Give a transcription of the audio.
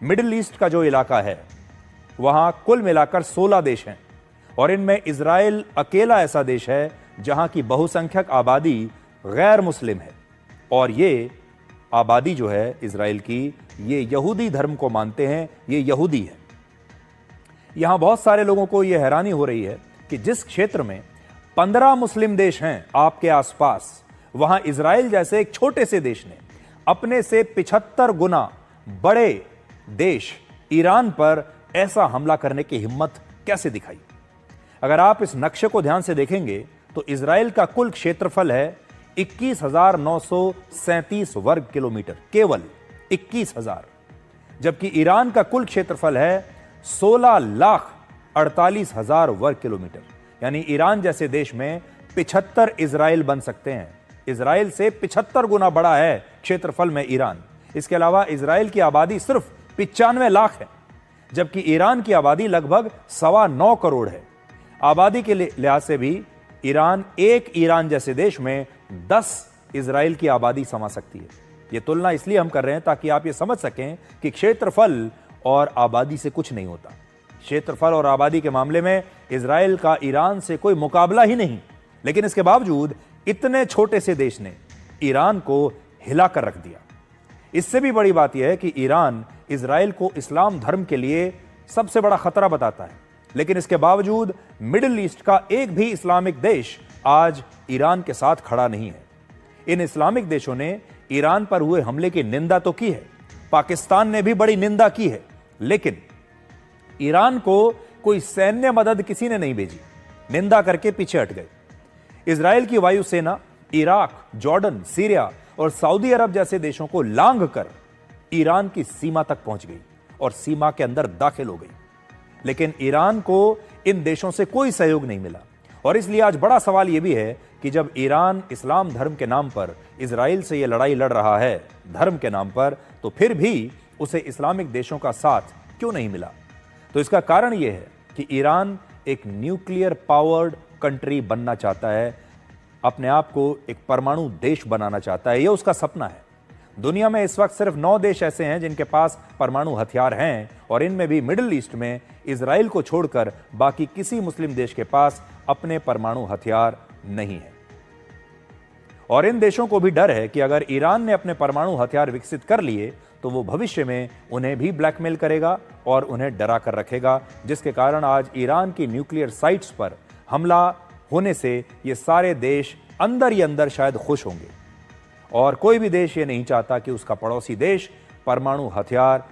Middle east का जो इलाका है वहां कुल मिलाकर 16 देश हैं और इनमें इजराइल अकेला ऐसा देश है जहां की बहुसंख्यक आबादी गैर मुस्लिम है। और ये आबादी जो है इजराइल की, ये यहूदी धर्म को मानते हैं, ये यहूदी है। यहां बहुत सारे लोगों को यह हैरानी हो रही है कि जिस क्षेत्र में 15 मुस्लिम देश हैं आपके आसपास, वहां इजराइल जैसे एक छोटे से देश ने अपने से 75 गुना बड़े देश ईरान पर ऐसा हमला करने की हिम्मत कैसे दिखाई। अगर आप इस नक्शे को ध्यान से देखेंगे तो इजराइल का कुल क्षेत्रफल है 21,937 वर्ग किलोमीटर, केवल 21,000, जबकि ईरान का कुल क्षेत्रफल है 16,48,000 वर्ग किलोमीटर। यानी ईरान जैसे देश में 75 इजराइल बन सकते हैं। इजराइल से 75 गुना बड़ा है क्षेत्रफल में ईरान। इसके अलावा इजराइल की आबादी सिर्फ 95 लाख है, जबकि ईरान की आबादी लगभग 9.25 करोड़ है। आबादी के लिहाज से भी ईरान जैसे देश में 10 इजराइल की आबादी समा सकती है। यह तुलना इसलिए हम कर रहे हैं ताकि आप यह समझ सकें कि क्षेत्रफल और आबादी से कुछ नहीं होता। क्षेत्रफल और आबादी के मामले में इजराइल का ईरान से कोई मुकाबला ही नहीं, लेकिन इसके बावजूद इतने छोटे से देश ने ईरान को हिलाकर रख दिया। इससे भी बड़ी बात यह है कि ईरान इजराइल को इस्लाम धर्म के लिए सबसे बड़ा खतरा बताता है, लेकिन इसके बावजूद मिडिल ईस्ट का एक भी इस्लामिक देश आज ईरान के साथ खड़ा नहीं है। इन इस्लामिक देशों ने ईरान पर हुए हमले की निंदा तो की है, पाकिस्तान ने भी बड़ी निंदा की है, लेकिन ईरान को कोई सैन्य मदद किसी ने नहीं भेजी, निंदा करके पीछे हट गए। इजराइल की वायुसेना इराक, जॉर्डन, सीरिया और सऊदी अरब जैसे देशों को लांघ कर ईरान की सीमा तक पहुंच गई और सीमा के अंदर दाखिल हो गई, लेकिन ईरान को इन देशों से कोई सहयोग नहीं मिला। और इसलिए आज बड़ा सवाल यह भी है कि जब ईरान इस्लाम धर्म के नाम पर इजराइल से यह लड़ाई लड़ रहा है, धर्म के नाम पर, तो फिर भी उसे इस्लामिक देशों का साथ क्यों नहीं मिला। तो इसका कारण यह है कि ईरान एक न्यूक्लियर पावर्ड कंट्री बनना चाहता है, अपने आप को एक परमाणु देश बनाना चाहता है। यह उसका सपना है। दुनिया में इस वक्त सिर्फ 9 देश ऐसे हैं जिनके पास परमाणु हथियार हैं, और इनमें भी मिडिल ईस्ट में इजराइल को छोड़कर बाकी किसी मुस्लिम देश के पास अपने परमाणु हथियार नहीं है। और इन देशों को भी डर है कि अगर ईरान ने अपने परमाणु हथियार विकसित कर लिए तो वो भविष्य में उन्हें भी ब्लैकमेल करेगा और उन्हें डरा कर रखेगा, जिसके कारण आज ईरान की न्यूक्लियर साइट्स पर हमला होने से ये सारे देश अंदर ही अंदर शायद खुश होंगे। और कोई भी देश ये नहीं चाहता कि उसका पड़ोसी देश परमाणु हथियार